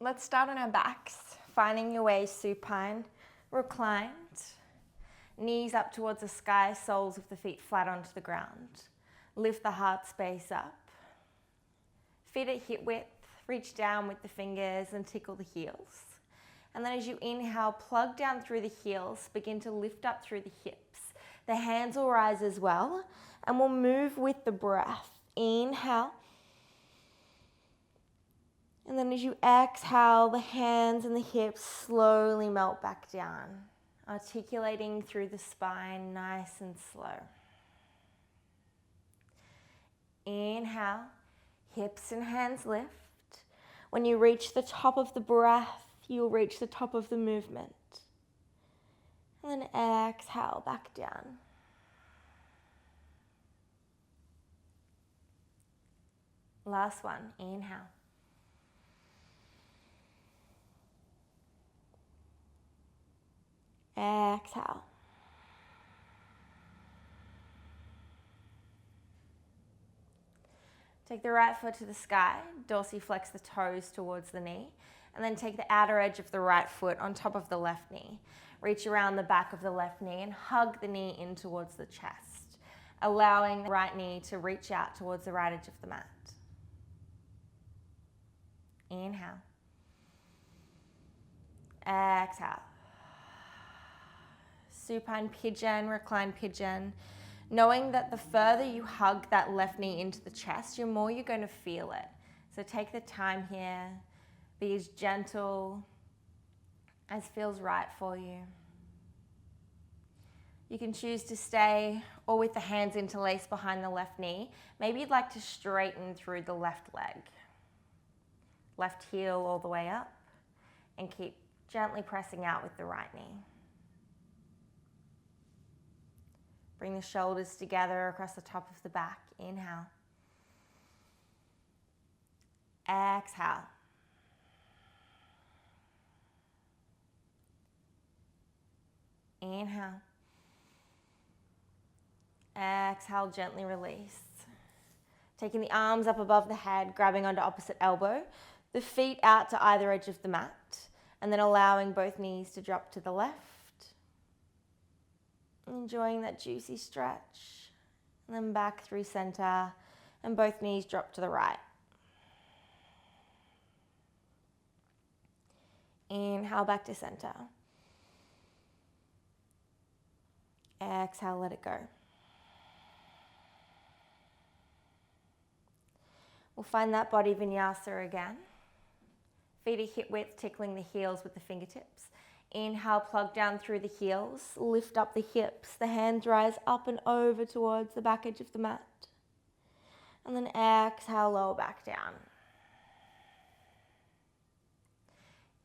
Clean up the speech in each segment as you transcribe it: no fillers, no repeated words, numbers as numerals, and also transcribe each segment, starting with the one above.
Let's start on our backs, finding your way supine, reclined, knees up towards the sky, soles of the feet flat onto the ground. Lift the heart space up. Feet at hip width, reach down with the fingers and tickle the heels. And then as you inhale, plug down through the heels, begin to lift up through the hips. The hands will rise as well, and we'll move with the breath. Inhale. And then as you exhale, the hands and the hips slowly melt back down, articulating through the spine, nice and slow. Inhale, hips and hands lift. When you reach the top of the breath, you'll reach the top of the movement. And then exhale back down. Last one, inhale. Exhale. Take the right foot to the sky, dorsiflex the toes towards the knee, and then take the outer edge of the right foot on top of the left knee. Reach around the back of the left knee and hug the knee in towards the chest, allowing the right knee to reach out towards the right edge of the mat. Inhale. Exhale. Supine pigeon, recline pigeon. Knowing that the further you hug that left knee into the chest, the more you're going to feel it. So take the time here, be as gentle as feels right for you. You can choose to stay or with the hands interlaced behind the left knee. Maybe you'd like to straighten through the left leg. Left heel all the way up, and keep gently pressing out with the right knee. Bring the shoulders together across the top of the back. Inhale. Exhale. Inhale. Exhale, gently release. Taking the arms up above the head, grabbing onto opposite elbow, the feet out to either edge of the mat, and then allowing both knees to drop to the left. Enjoying that juicy stretch. And then back through center, and both knees drop to the right. Inhale back to center. Exhale, let it go. We'll find that body vinyasa again. Feet at hip width, tickling the heels with the fingertips. Inhale, plug down through the heels, lift up the hips, the hands rise up and over towards the back edge of the mat. And then exhale, lower back down.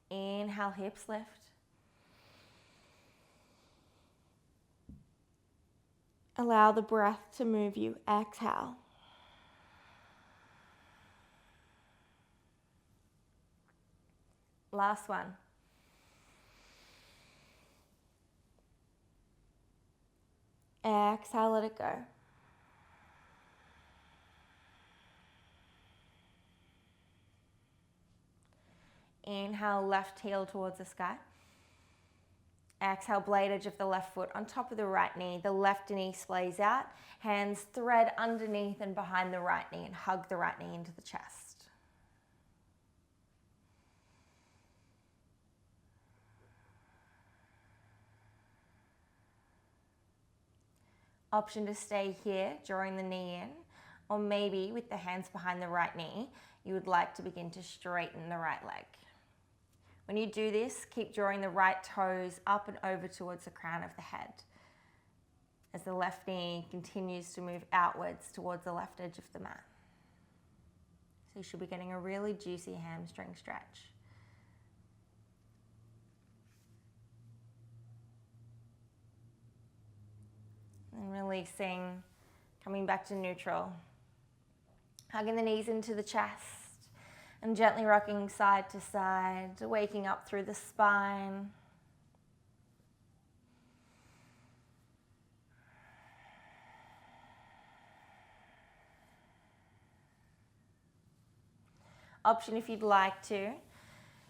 Inhale, hips lift. Allow the breath to move you. Exhale. Last one. Exhale, let it go. Inhale, left heel towards the sky. Exhale, blade edge of the left foot on top of the right knee. The left knee splays out. Hands thread underneath and behind the right knee and hug the right knee into the chest. Option to stay here, drawing the knee in, or maybe with the hands behind the right knee, you would like to begin to straighten the right leg. When you do this, keep drawing the right toes up and over towards the crown of the head as the left knee continues to move outwards towards the left edge of the mat. So you should be getting a really juicy hamstring stretch. And releasing, coming back to neutral. Hugging the knees into the chest and gently rocking side to side, waking up through the spine. Option if you'd like to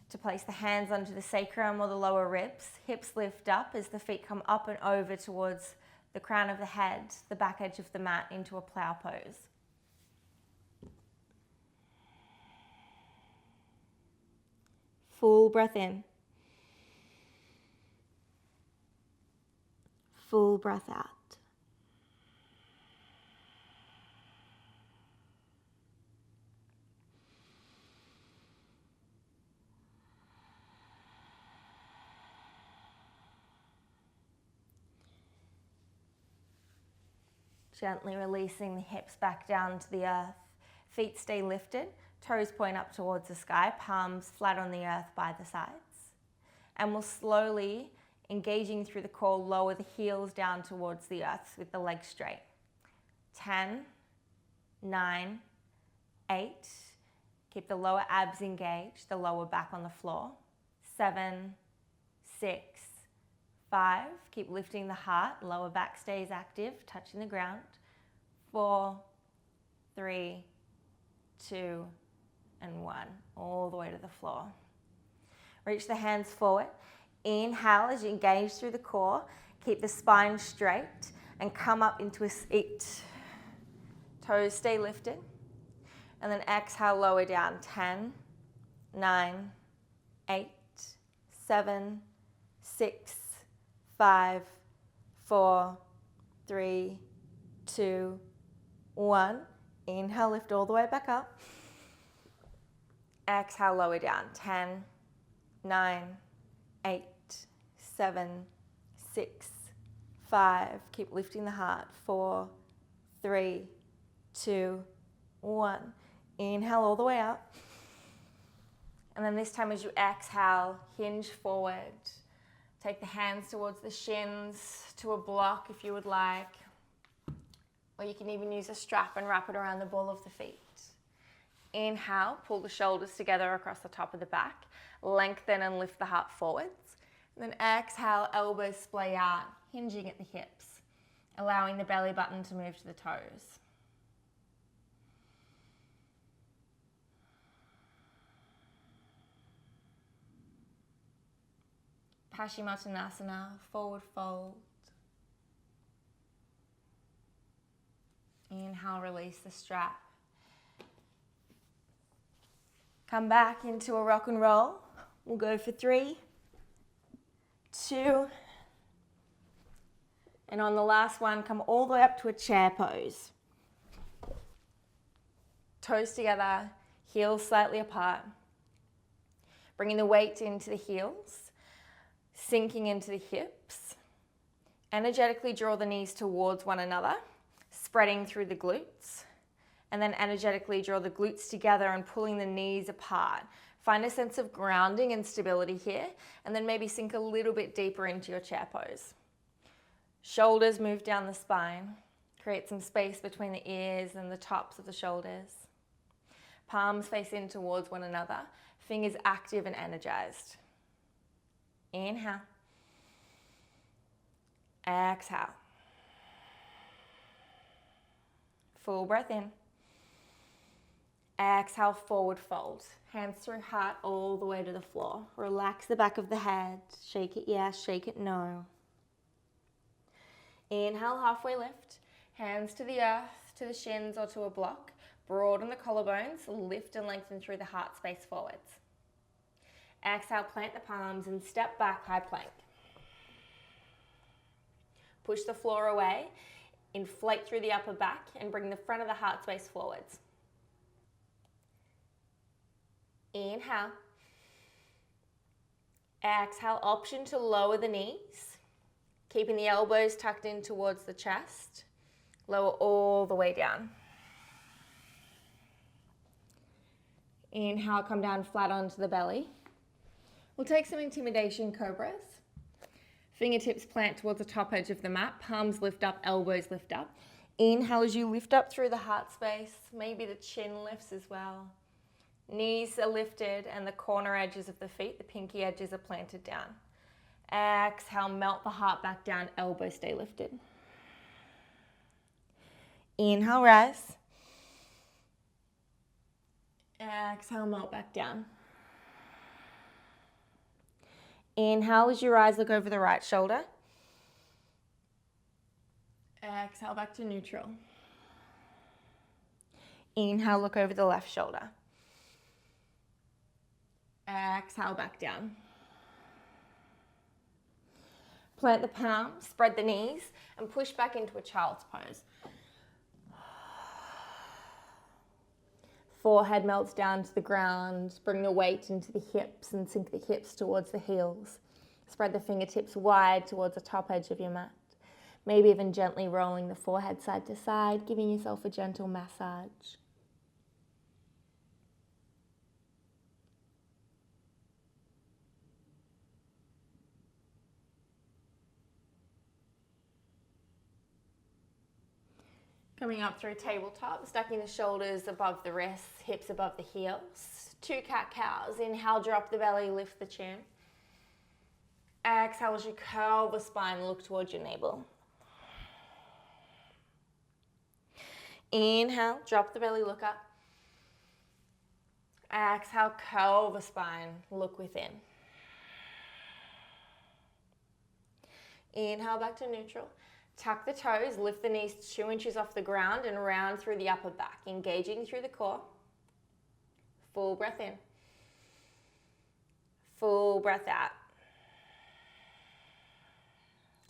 to place the hands onto the sacrum or the lower ribs. Hips lift up as the feet come up and over towards the crown of the head, the back edge of the mat, into a plow pose. Full breath in. Full breath out. Gently releasing the hips back down to the earth. Feet stay lifted, toes point up towards the sky, palms flat on the earth by the sides. And we'll slowly, engaging through the core, lower the heels down towards the earth with the legs straight. 10, 9, 8. Keep the lower abs engaged, the lower back on the floor. 7, 6, 5. Keep lifting the heart, lower back stays active, touching the ground. 4, 3, 2, and 1. All the way to the floor. Reach the hands forward. Inhale as you engage through the core. Keep the spine straight and come up into a seat. Toes stay lifted. And then exhale, lower down. 10, 9, 8, 7, 6, 5, 4, 3, 2, 1. Inhale, lift all the way back up. Exhale, lower down. 10, 9, 8, 7, 6, 5. Keep lifting the heart. 4, 3, 2, 1. Inhale all the way up. And then this time as you exhale, hinge forward. Take the hands towards the shins, to a block if you would like. Or you can even use a strap and wrap it around the ball of the feet. Inhale, pull the shoulders together across the top of the back. Lengthen and lift the heart forwards. And then exhale, elbows splay out, hinging at the hips, allowing the belly button to move to the toes. Paschimottanasana, forward fold. Inhale, release the strap. Come back into a rock and roll. We'll go for 3, 2, and on the last one, come all the way up to a chair pose. Toes together, heels slightly apart. Bringing the weight into the heels, sinking into the hips. Energetically draw the knees towards one another, spreading through the glutes. And then energetically draw the glutes together and pulling the knees apart. Find a sense of grounding and stability here, and then maybe sink a little bit deeper into your chair pose. Shoulders move down the spine. Create some space between the ears and the tops of the shoulders. Palms face in towards one another. Fingers active and energized. Inhale. Exhale. Full breath in. Exhale, forward fold. Hands through heart all the way to the floor. Relax the back of the head. Shake it yes, shake it no. Inhale, halfway lift. Hands to the earth, to the shins or to a block. Broaden the collarbones. Lift and lengthen through the heart space forwards. Exhale, plant the palms and step back, high plank. Push the floor away. Inflate through the upper back and bring the front of the heart space forwards. Inhale. Exhale, option to lower the knees. Keeping the elbows tucked in towards the chest. Lower all the way down. Inhale, come down flat onto the belly. We'll take some intimidation cobras. Fingertips plant towards the top edge of the mat. Palms lift up, elbows lift up. Inhale as you lift up through the heart space. Maybe the chin lifts as well. Knees are lifted and the corner edges of the feet, the pinky edges are planted down. Exhale, melt the heart back down, elbows stay lifted. Inhale, rise. Exhale, melt back down. Inhale as your eyes look over the right shoulder. Exhale back to neutral. Inhale, look over the left shoulder. Exhale back down. Plant the palms, spread the knees, and push back into a child's pose. Forehead melts down to the ground. Bring the weight into the hips and sink the hips towards the heels. Spread the fingertips wide towards the top edge of your mat. Maybe even gently rolling the forehead side to side, giving yourself a gentle massage. Coming up through tabletop, stacking the shoulders above the wrists, hips above the heels. 2 cat-cows. Inhale, drop the belly, lift the chin. Exhale as you curl the spine, look towards your navel. Inhale, drop the belly, look up. Exhale, curl the spine, look within. Inhale, back to neutral. Tuck the toes, lift the knees 2 inches off the ground and round through the upper back, engaging through the core. Full breath in. Full breath out.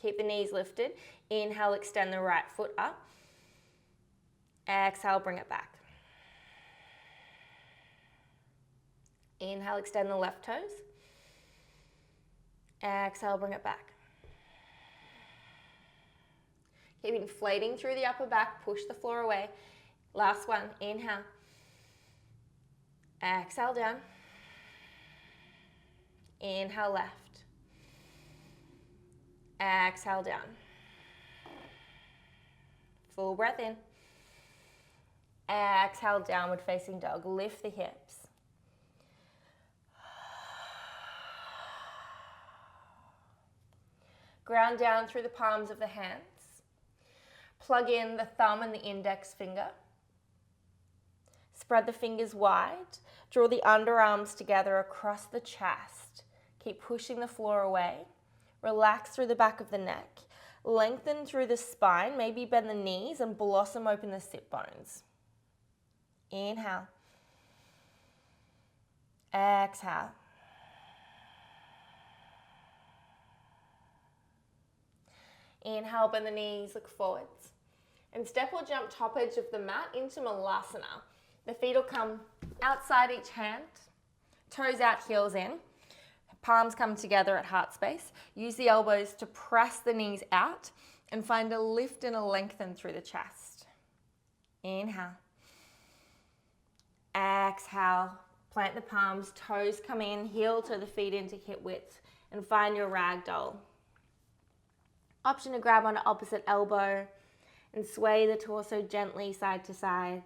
Keep the knees lifted. Inhale, extend the right foot up. Exhale, bring it back. Inhale, extend the left toes. Exhale, bring it back. Keep inflating through the upper back, push the floor away. Last one, inhale. Exhale down. Inhale left. Exhale down. Full breath in. Exhale, downward facing dog. Lift the hips. Ground down through the palms of the hands. Plug in the thumb and the index finger. Spread the fingers wide. Draw the underarms together across the chest. Keep pushing the floor away. Relax through the back of the neck. Lengthen through the spine. Maybe bend the knees and blossom open the sit bones. Inhale. Exhale. Inhale, bend the knees, look forwards. And step or jump top edge of the mat into Malasana. The feet will come outside each hand, toes out, heels in. Palms come together at heart space. Use the elbows to press the knees out and find a lift and a lengthen through the chest. Inhale. Exhale. Plant the palms, toes come in, heel to the feet into hip width, and find your ragdoll. Option to grab on opposite elbow and sway the torso gently side to side.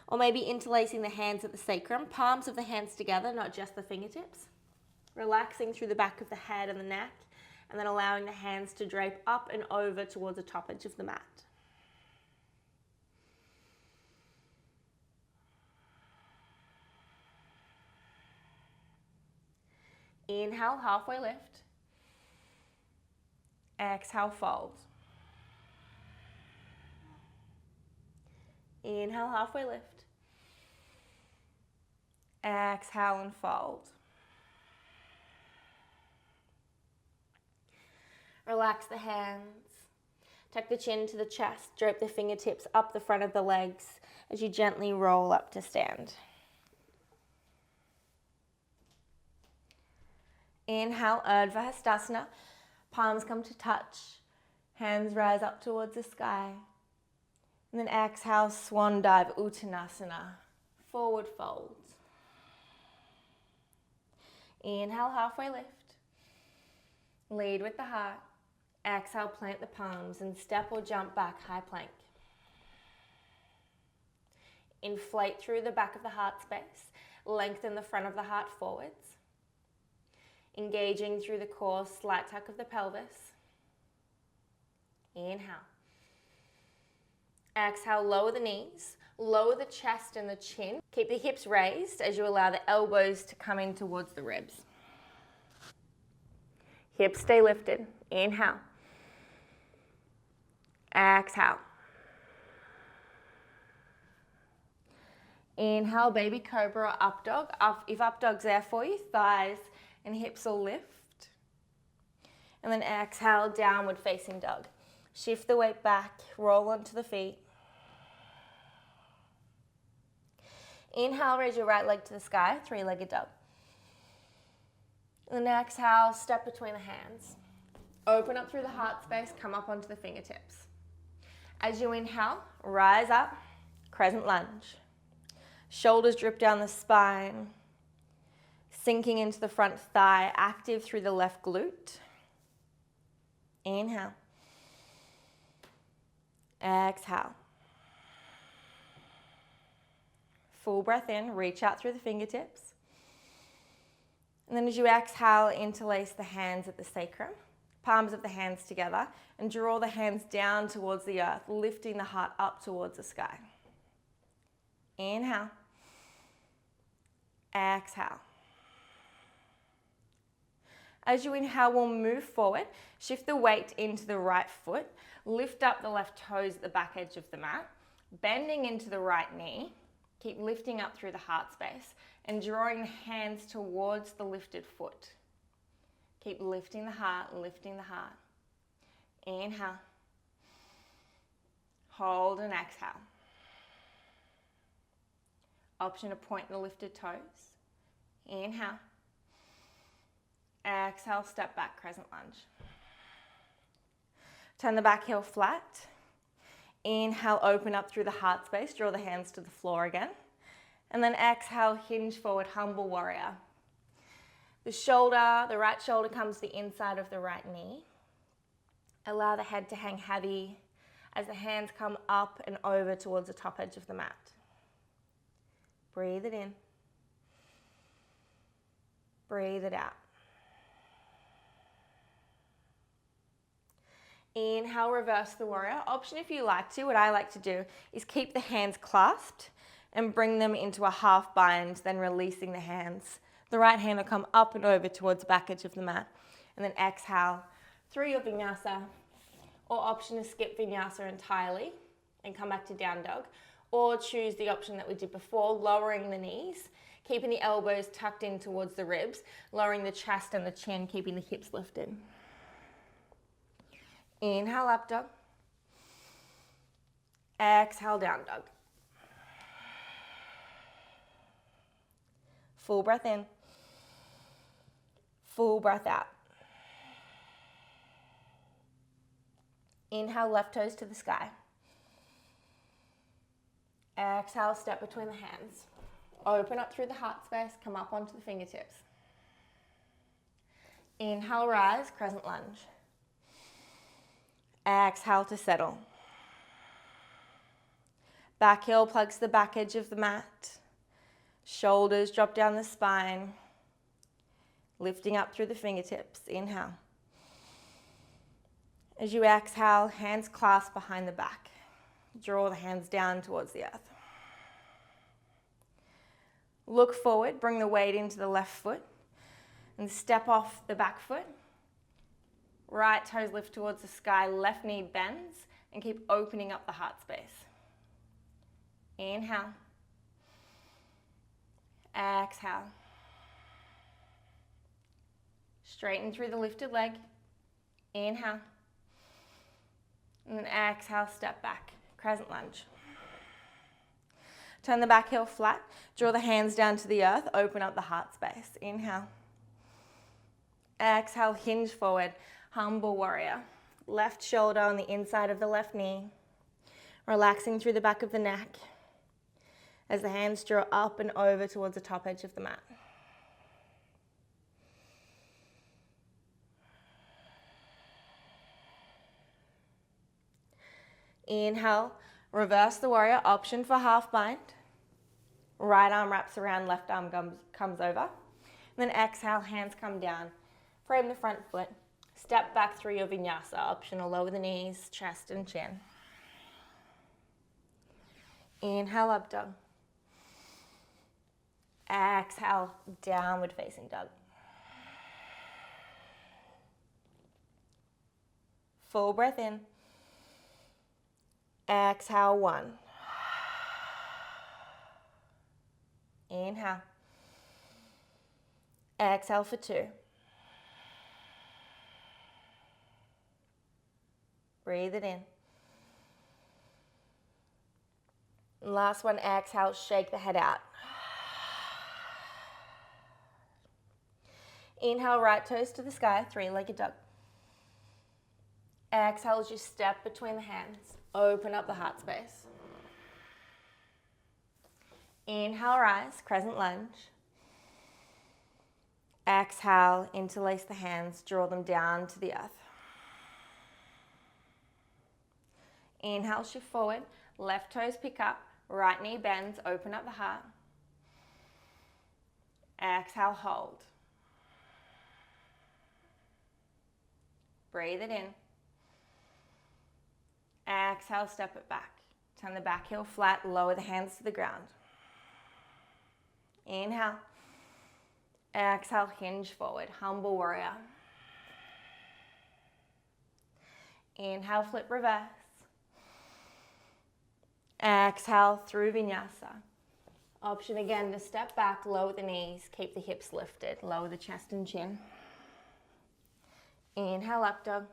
Or maybe interlacing the hands at the sacrum, palms of the hands together, not just the fingertips. Relaxing through the back of the head and the neck, and then allowing the hands to drape up and over towards the top edge of the mat. Inhale, halfway lift. Exhale, fold. Inhale, halfway lift. Exhale and fold. Relax the hands. Tuck the chin to the chest. Drape the fingertips up the front of the legs as you gently roll up to stand. Inhale, Urdhva Hastasana. Palms come to touch. Hands rise up towards the sky. And then exhale, Swan Dive, Uttanasana. Forward fold. Inhale, halfway lift. Lead with the heart. Exhale, plant the palms and step or jump back, high plank. Inflate through the back of the heart space. Lengthen the front of the heart forwards. Engaging through the core, slight tuck of the pelvis. Inhale. Exhale, lower the knees, lower the chest and the chin. Keep the hips raised as you allow the elbows to come in towards the ribs. Hips stay lifted. Inhale. Exhale. Inhale, baby cobra or up dog. If up dog's there for you, thighs and hips will lift. And then exhale, downward facing dog. Shift the weight back, roll onto the feet. Inhale, raise your right leg to the sky, three-legged dog. And then exhale, step between the hands. Open up through the heart space, come up onto the fingertips. As you inhale, rise up, crescent lunge. Shoulders drip down the spine, sinking into the front thigh, active through the left glute. Inhale. Exhale. Full breath in, reach out through the fingertips. And then as you exhale, interlace the hands at the sacrum, palms of the hands together, and draw the hands down towards the earth, lifting the heart up towards the sky. Inhale. Exhale. As you inhale, we'll move forward. Shift the weight into the right foot. Lift up the left toes at the back edge of the mat. Bending into the right knee. Keep lifting up through the heart space and drawing the hands towards the lifted foot. Keep lifting the heart, lifting the heart. Inhale. Hold and exhale. Option to point the lifted toes. Inhale. Exhale, step back, crescent lunge. Turn the back heel flat. Inhale, open up through the heart space, draw the hands to the floor again. And then exhale, hinge forward, humble warrior. The right shoulder comes to the inside of the right knee. Allow the head to hang heavy as the hands come up and over towards the top edge of the mat. Breathe it in. Breathe it out. Inhale, reverse the warrior. Option if you like to, what I like to do is keep the hands clasped and bring them into a half bind, then releasing the hands. The right hand will come up and over towards the back edge of the mat. And then exhale through your vinyasa, or option to skip vinyasa entirely and come back to down dog. Or choose the option that we did before, lowering the knees, keeping the elbows tucked in towards the ribs, lowering the chest and the chin, keeping the hips lifted. Inhale, up dog. Exhale, down dog. Full breath in. Full breath out. Inhale, left toes to the sky. Exhale, step between the hands. Open up through the heart space, come up onto the fingertips. Inhale, rise, crescent lunge. Exhale to settle. Back heel plugs the back edge of the mat. Shoulders drop down the spine. Lifting up through the fingertips. Inhale. As you exhale, hands clasp behind the back. Draw the hands down towards the earth. Look forward, bring the weight into the left foot and step off the back foot. Right toes lift towards the sky, left knee bends, and keep opening up the heart space. Inhale. Exhale. Straighten through the lifted leg. Inhale. And then exhale, step back. Crescent lunge. Turn the back heel flat. Draw the hands down to the earth. Open up the heart space. Inhale. Exhale, hinge forward. Humble warrior. Left shoulder on the inside of the left knee. Relaxing through the back of the neck as the hands draw up and over towards the top edge of the mat. Inhale, reverse the warrior, option for half bind. Right arm wraps around, left arm comes over. And then exhale, hands come down. Frame the front foot. Step back through your vinyasa, option to lower the knees, chest and chin. Inhale, up dog. Exhale, downward facing dog. Full breath in. Exhale, 1. Inhale. Exhale for 2. Breathe it in. Last one, exhale, shake the head out. Inhale, right toes to the sky, 3-legged dog. Exhale as you step between the hands. Open up the heart space. Inhale, rise, crescent lunge. Exhale, interlace the hands, draw them down to the earth. Inhale, shift forward, left toes pick up, right knee bends, open up the heart. Exhale, hold. Breathe it in. Exhale, step it back. Turn the back heel flat, lower the hands to the ground. Inhale. Exhale, hinge forward, humble warrior. Inhale, flip reverse. Exhale through vinyasa. Option again to step back, lower the knees, keep the hips lifted, lower the chest and chin. Inhale, up dog.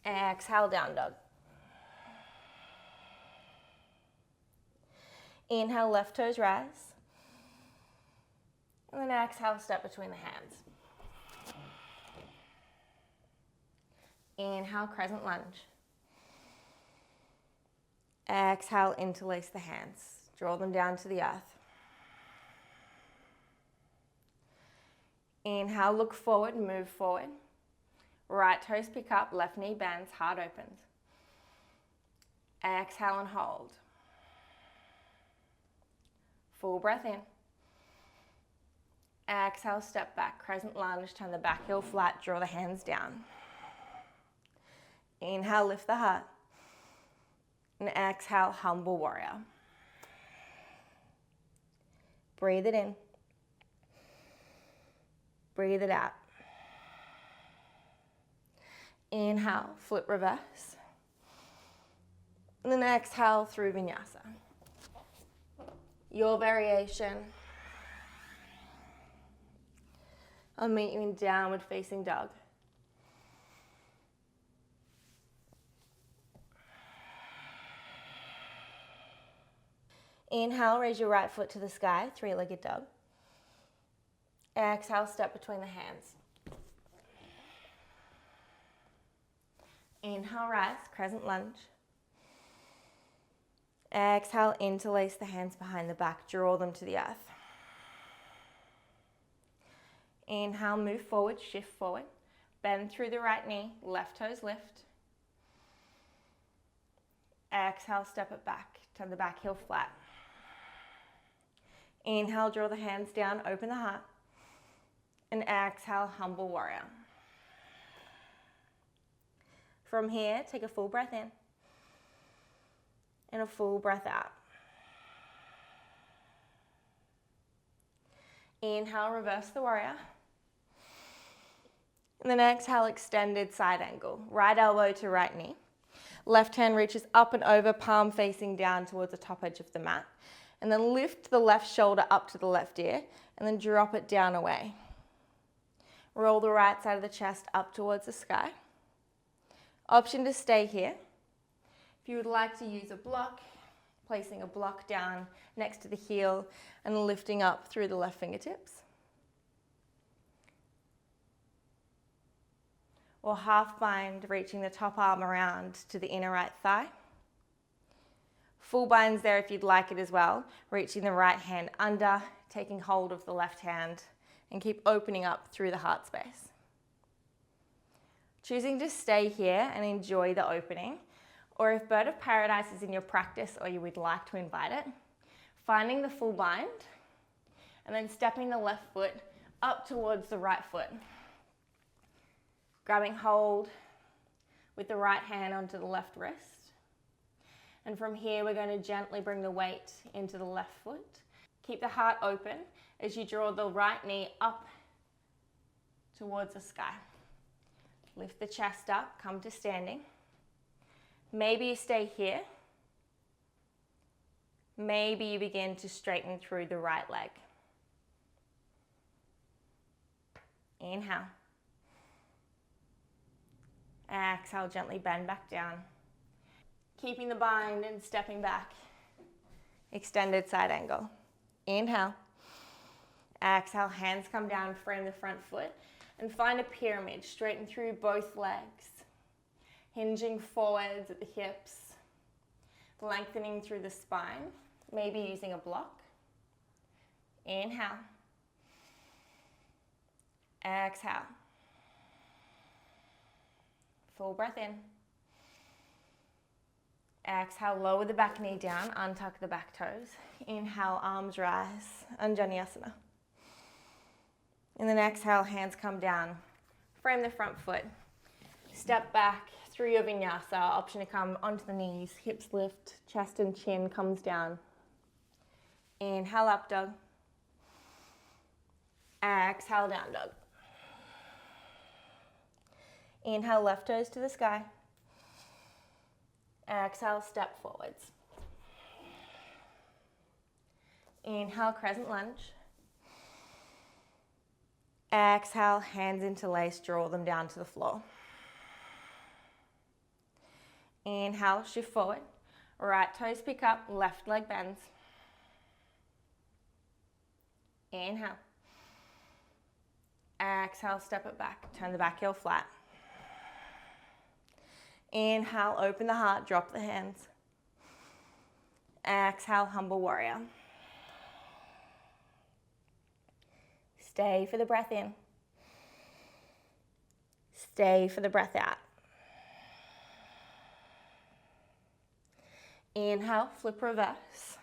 Exhale, down dog. Inhale, left toes rise. And then exhale, step between the hands. Inhale, crescent lunge. Exhale, interlace the hands. Draw them down to the earth. Inhale, look forward, move forward. Right toes pick up, left knee bends, heart opens. Exhale and hold. Full breath in. Exhale, step back, crescent lunge, turn the back heel flat, draw the hands down. Inhale, lift the heart. And exhale, humble warrior. Breathe it in. Breathe it out. Inhale, flip reverse. And then exhale through vinyasa. Your variation. I'll meet you in downward facing dog. Inhale, raise your right foot to the sky, 3-legged dog. Exhale, step between the hands. Inhale, rise, crescent lunge. Exhale, interlace the hands behind the back, draw them to the earth. Inhale, move forward, shift forward. Bend through the right knee, left toes lift. Exhale, step it back, turn the back heel flat. Inhale, draw the hands down, open the heart. And exhale, humble warrior. From here, take a full breath in. And a full breath out. Inhale, reverse the warrior. And then exhale, extended side angle. Right elbow to right knee. Left hand reaches up and over, palm facing down towards the top edge of the mat. And then lift the left shoulder up to the left ear and then drop it down away. Roll the right side of the chest up towards the sky. Option to stay here. If you would like to use a block, placing a block down next to the heel and lifting up through the left fingertips. Or half bind, reaching the top arm around to the inner right thigh. Full bind's there if you'd like it as well, reaching the right hand under, taking hold of the left hand, and keep opening up through the heart space. Choosing to stay here and enjoy the opening, or if Bird of Paradise is in your practice or you would like to invite it, finding the full bind, and then stepping the left foot up towards the right foot. Grabbing hold with the right hand onto the left wrist. And from here, we're going to gently bring the weight into the left foot. Keep the heart open as you draw the right knee up towards the sky. Lift the chest up, come to standing. Maybe you stay here. Maybe you begin to straighten through the right leg. Inhale. Exhale, gently bend back down. Keeping the bind and stepping back. Extended side angle. Inhale. Exhale, hands come down, frame the front foot, and find a pyramid. Straighten through both legs. Hinging forwards at the hips. Lengthening through the spine. Maybe using a block. Inhale. Exhale. Full breath in. Exhale, lower the back knee down, untuck the back toes. Inhale, arms rise, Anjaneyasana. And then exhale, hands come down. Frame the front foot. Step back through your vinyasa. Option to come onto the knees, hips lift, chest and chin comes down. Inhale, up dog. Exhale, down dog. Inhale, left toes to the sky. Exhale, step forwards. Inhale, crescent lunge. Exhale, hands interlace, draw them down to the floor. Inhale, shift forward. Right toes pick up, left leg bends. Inhale. Exhale, step it back, turn the back heel flat. Inhale, open the heart, drop the hands. Exhale, humble warrior. Stay for the breath in. Stay for the breath out. Inhale, flip reverse.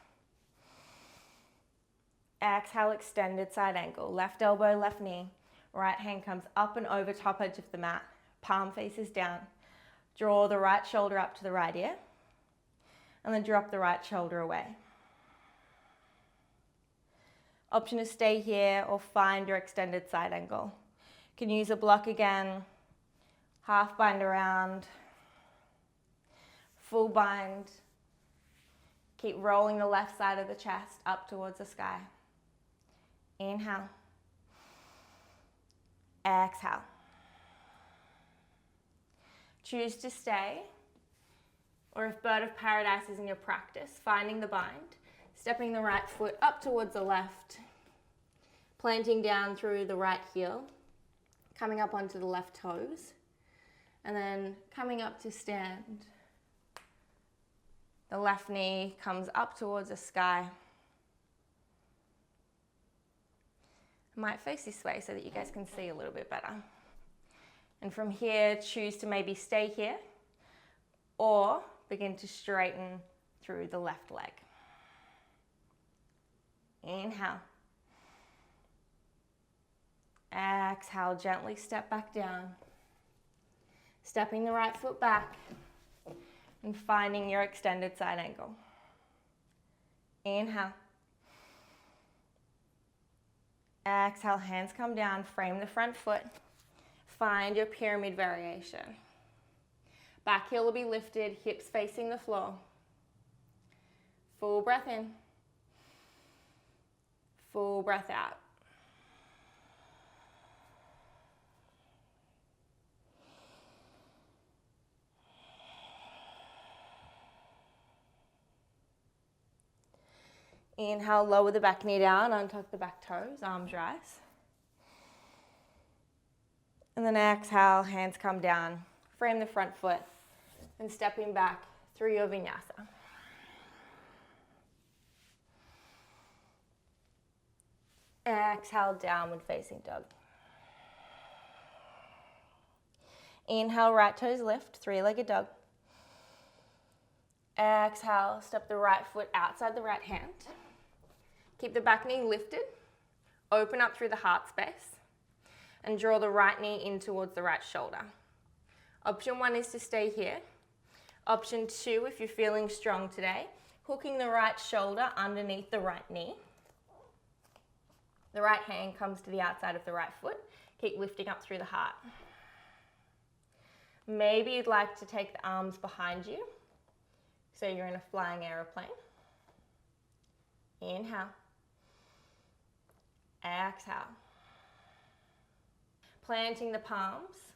Exhale, extended side angle. Left elbow, left knee. Right hand comes up and over top edge of the mat. Palm faces down. Draw the right shoulder up to the right ear. And then drop the right shoulder away. Option to stay here or find your extended side angle. You can use a block again. Half bind around. Full bind. Keep rolling the left side of the chest up towards the sky. Inhale. Exhale. Choose to stay, or if bird of paradise is in your practice, finding the bind, stepping the right foot up towards the left, planting down through the right heel, coming up onto the left toes, and then coming up to stand. The left knee comes up towards the sky. I might face this way so that you guys can see a little bit better. And from here, choose to maybe stay here or begin to straighten through the left leg. Inhale. Exhale, gently step back down. Stepping the right foot back and finding your extended side angle. Inhale. Exhale, hands come down, frame the front foot. Find your pyramid variation. Back heel will be lifted, hips facing the floor. Full breath in. Full breath out. Inhale, lower the back knee down, untuck the back toes, arms rise. And then exhale, hands come down, frame the front foot, and stepping back through your vinyasa. Exhale, downward facing dog. Inhale, right toes lift, three-legged dog. Exhale, step the right foot outside the right hand. Keep the back knee lifted, open up through the heart space, and draw the right knee in towards the right shoulder. Option 1 is to stay here. Option 2, if you're feeling strong today, hooking the right shoulder underneath the right knee. The right hand comes to the outside of the right foot. Keep lifting up through the heart. Maybe you'd like to take the arms behind you, so you're in a flying aeroplane. Inhale. Exhale. Planting the palms.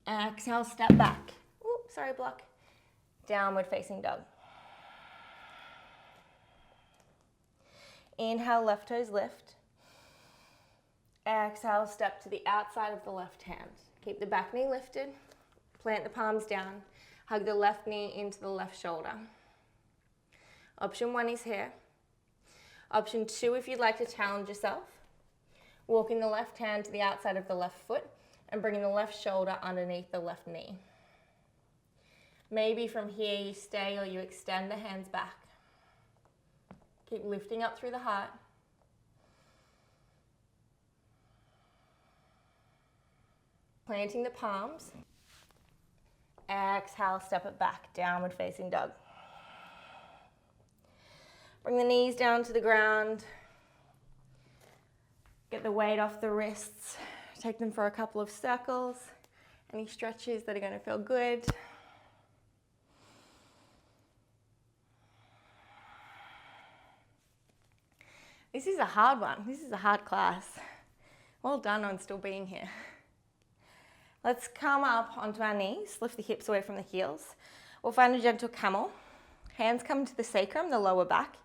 Exhale, step back. Oops, sorry, block. Downward facing dog. Inhale, left toes lift. Exhale, step to the outside of the left hand. Keep the back knee lifted. Plant the palms down. Hug the left knee into the left shoulder. Option 1 is here. Option 2, if you'd like to challenge yourself, walking the left hand to the outside of the left foot and bringing the left shoulder underneath the left knee. Maybe from here you stay or you extend the hands back. Keep lifting up through the heart. Planting the palms. Exhale, step it back, downward facing dog. Bring the knees down to the ground. Get the weight off the wrists. Take them for a couple of circles. Any stretches that are going to feel good. This is a hard one. This is a hard class. Well done on still being here. Let's come up onto our knees, lift the hips away from the heels. We'll find a gentle camel. Hands come to the sacrum, the lower back.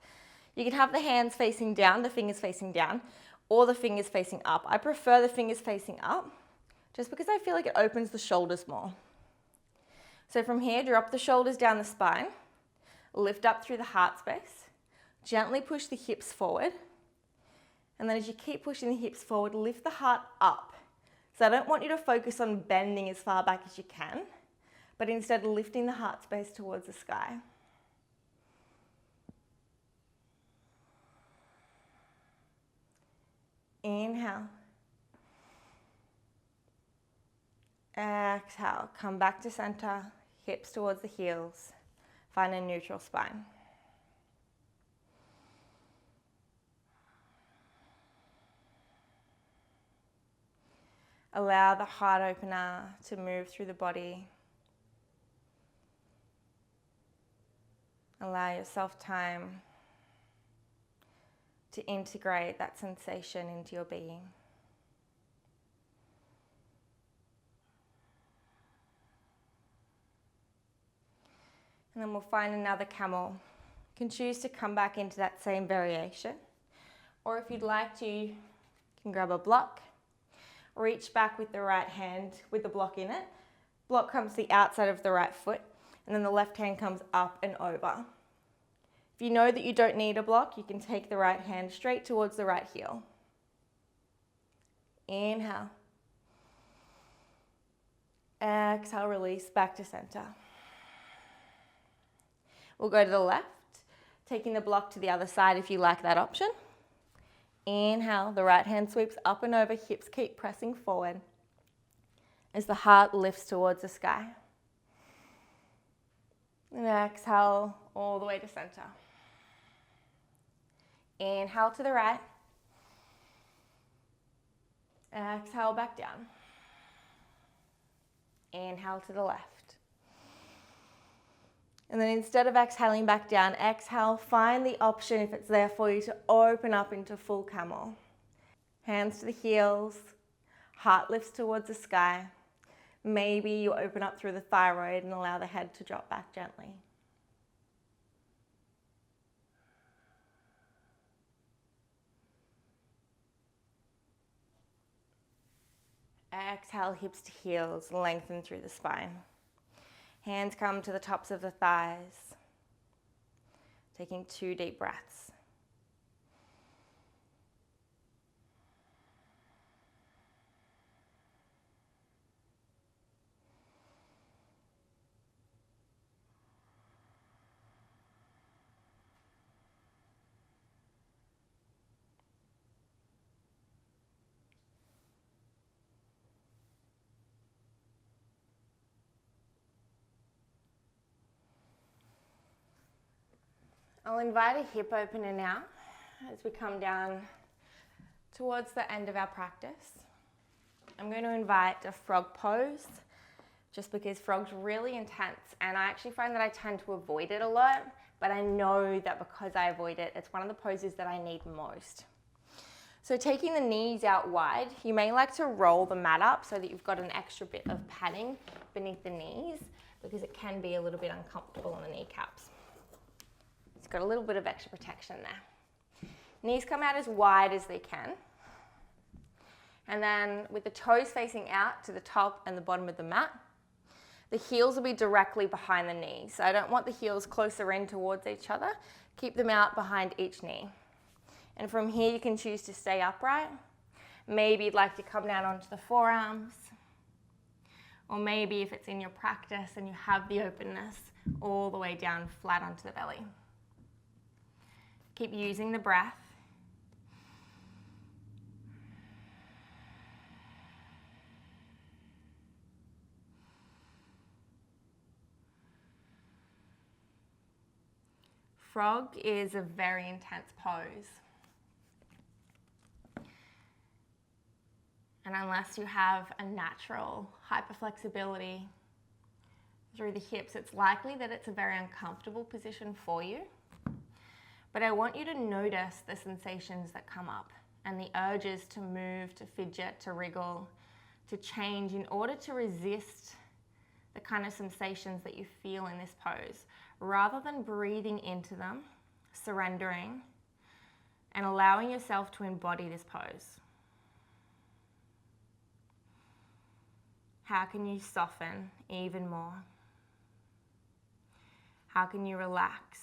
You can have the hands facing down, the fingers facing down, or the fingers facing up. I prefer the fingers facing up, just because I feel like it opens the shoulders more. So from here, drop the shoulders down the spine, lift up through the heart space, gently push the hips forward, and then as you keep pushing the hips forward, lift the heart up. So I don't want you to focus on bending as far back as you can, but instead lifting the heart space towards the sky. Inhale. Exhale. Come back to center, hips towards the heels. Find a neutral spine. Allow the heart opener to move through the body. Allow yourself time to integrate that sensation into your being. And then we'll find another camel. You can choose to come back into that same variation. Or if you'd like to, you can grab a block. Reach back with the right hand with the block in it. Block comes to the outside of the right foot, and then the left hand comes up and over. If you know that you don't need a block, you can take the right hand straight towards the right heel. Inhale. Exhale, release back to center. We'll go to the left, taking the block to the other side if you like that option. Inhale, the right hand sweeps up and over, hips keep pressing forward as the heart lifts towards the sky. And exhale all the way to center. Inhale to the right. Exhale back down. Inhale to the left. And then instead of exhaling back down, exhale, find the option, if it's there for you, to open up into full camel. Hands to the heels, heart lifts towards the sky. Maybe you open up through the thyroid and allow the head to drop back gently. Exhale, hips to heels, lengthen through the spine. Hands come to the tops of the thighs. Taking 2 deep breaths. I'll invite a hip opener now as we come down towards the end of our practice. I'm going to invite a frog pose, just because frog's really intense, and I actually find that I tend to avoid it a lot, but I know that because I avoid it, it's one of the poses that I need most. So taking the knees out wide, you may like to roll the mat up so that you've got an extra bit of padding beneath the knees, because it can be a little bit uncomfortable on the kneecaps. It's got a little bit of extra protection there. Knees come out as wide as they can. And then with the toes facing out to the top and the bottom of the mat, the heels will be directly behind the knees. So I don't want the heels closer in towards each other. Keep them out behind each knee. And from here you can choose to stay upright. Maybe you'd like to come down onto the forearms. Or maybe if it's in your practice and you have the openness, all the way down flat onto the belly. Keep using the breath. Frog is a very intense pose. And unless you have a natural hyperflexibility through the hips, it's likely that it's a very uncomfortable position for you. But I want you to notice the sensations that come up and the urges to move, to fidget, to wriggle, to change in order to resist the kind of sensations that you feel in this pose, rather than breathing into them, surrendering, and allowing yourself to embody this pose. How can you soften even more? How can you relax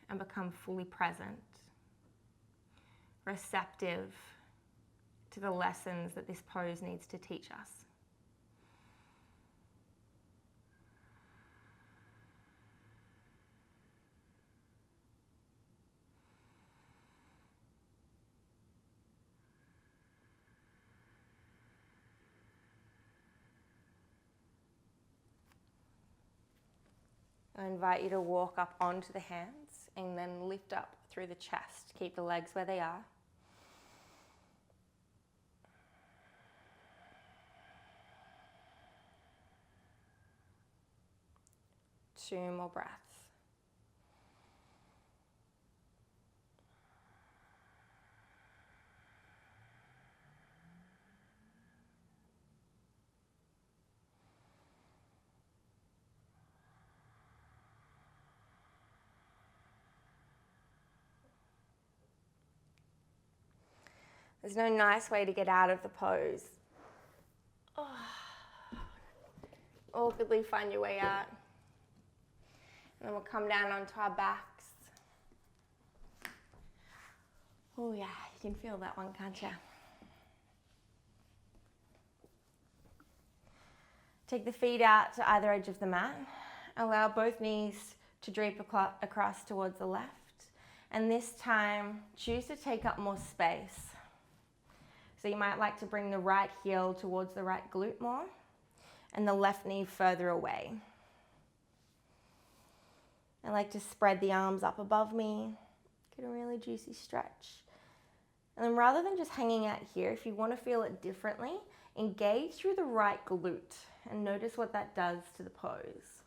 and become fully present, receptive to the lessons that this pose needs to teach us? I invite you to walk up onto the hands and then lift up through the chest. Keep the legs where they are. Two more breaths. There's no nice way to get out of the pose. Oh. Awkwardly find your way out. And then we'll come down onto our backs. Oh yeah, you can feel that one, can't you? Take the feet out to either edge of the mat. Allow both knees to drape across towards the left. And this time, choose to take up more space. So you might like to bring the right heel towards the right glute more and the left knee further away. I like to spread the arms up above me, get a really juicy stretch. And then rather than just hanging out here, if you want to feel it differently, engage through the right glute and notice what that does to the pose.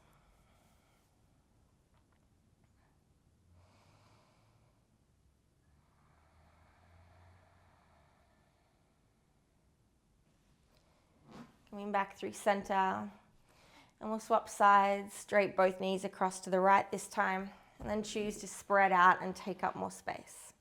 Coming back through center, and we'll swap sides, drape both knees across to the right this time, and then choose to spread out and take up more space.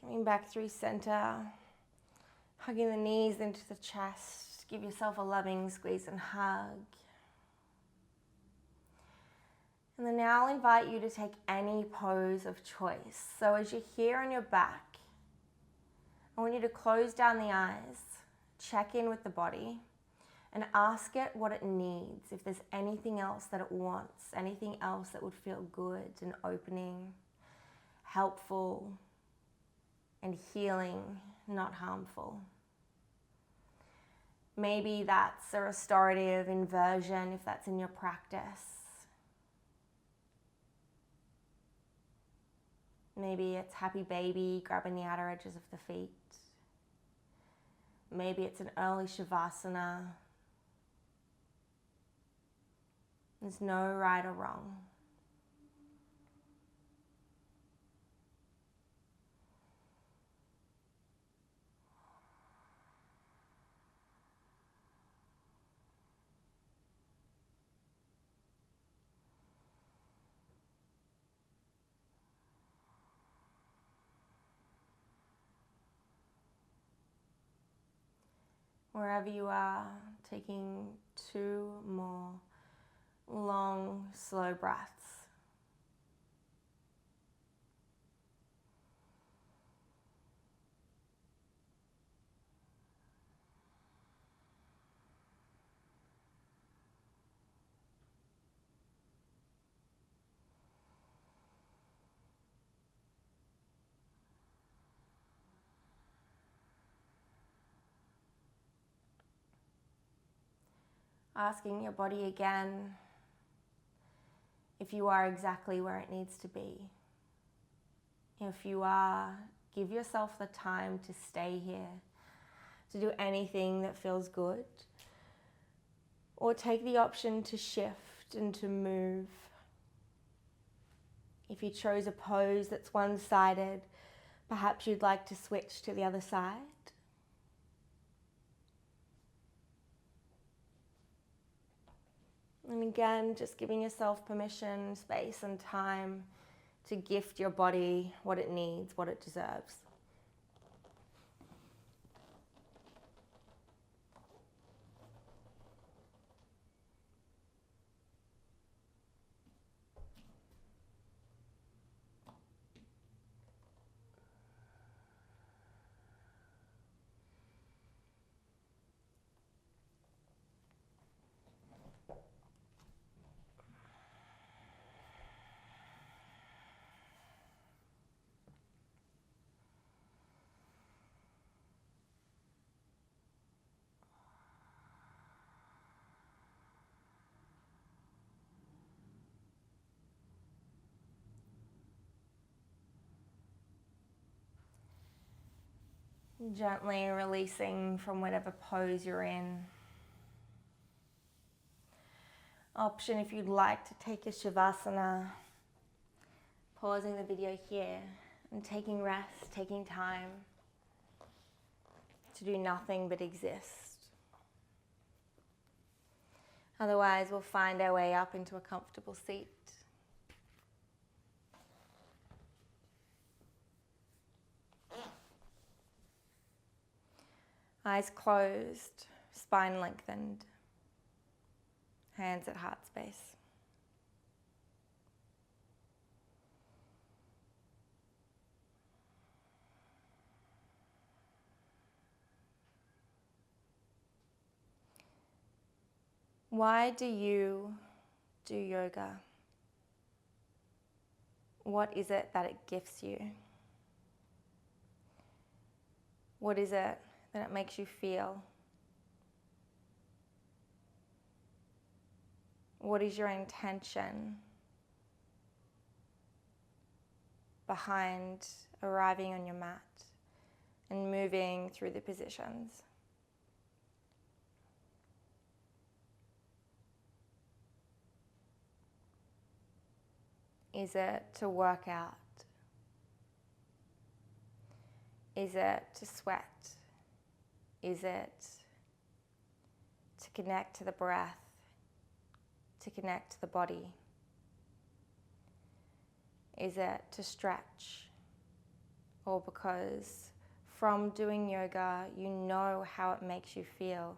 Coming back through center, hugging the knees into the chest. Give yourself a loving squeeze and hug. And then now I'll invite you to take any pose of choice. So as you're here on your back, I want you to close down the eyes, check in with the body, and ask it what it needs. If there's anything else that it wants, anything else that would feel good and opening, helpful and healing, not harmful. Maybe that's a restorative inversion if that's in your practice. Maybe it's happy baby, grabbing the outer edges of the feet. Maybe it's an early shavasana. There's no right or wrong. Wherever you are, taking 2 more long, slow breaths. Asking your body again if you are exactly where it needs to be. If you are, give yourself the time to stay here, to do anything that feels good, or take the option to shift and to move. If you chose a pose that's one-sided, perhaps you'd like to switch to the other side. And again, just giving yourself permission, space and time to gift your body what it needs, what it deserves. Gently releasing from whatever pose you're in. Option if you'd like to take a shavasana, pausing the video here and taking rest, taking time to do nothing but exist. Otherwise, we'll find our way up into a comfortable seat. Eyes closed, spine lengthened, hands at heart space. Why do you do yoga? What is it that it gifts you? What is it that it makes you feel? What is your intention behind arriving on your mat and moving through the positions? Is it to work out? Is it to sweat? Is it to connect to the breath, to connect to the body? Is it to stretch? Or because from doing yoga, you know how it makes you feel.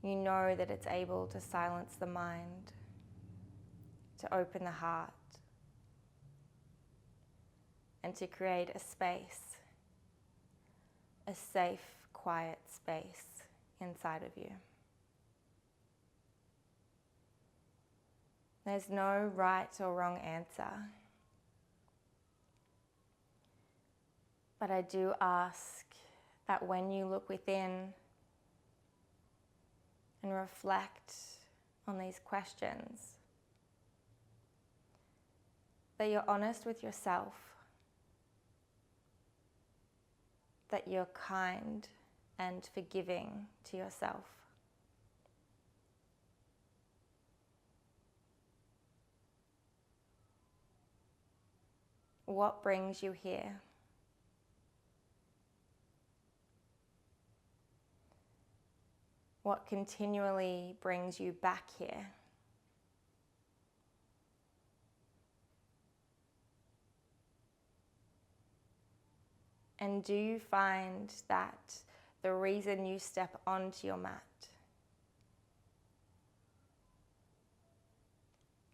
You know that it's able to silence the mind, to open the heart, and to create a space, a safe, quiet space inside of you. There's no right or wrong answer. But I do ask that when you look within and reflect on these questions, that you're honest with yourself, that you're kind and forgiving to yourself. What brings you here? What continually brings you back here? And do you find that the reason you step onto your mat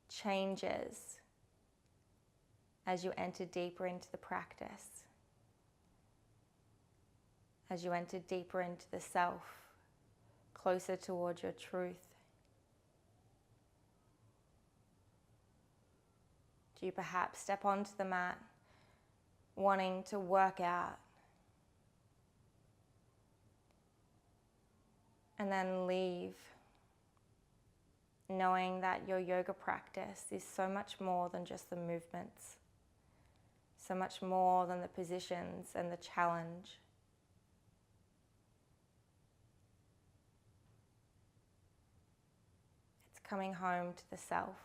changes as you enter deeper into the practice, as you enter deeper into the self, closer towards your truth? Do you perhaps step onto the mat wanting to work out and then leave knowing that your yoga practice is so much more than just the movements, so much more than the positions and the challenge? It's coming home to the self.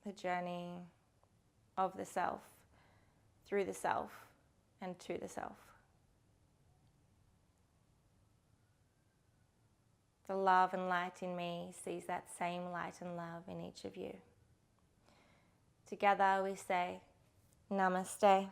The journey of the self, through the self, and to the self. The love and light in me sees that same light and love in each of you. Together we say, Namaste.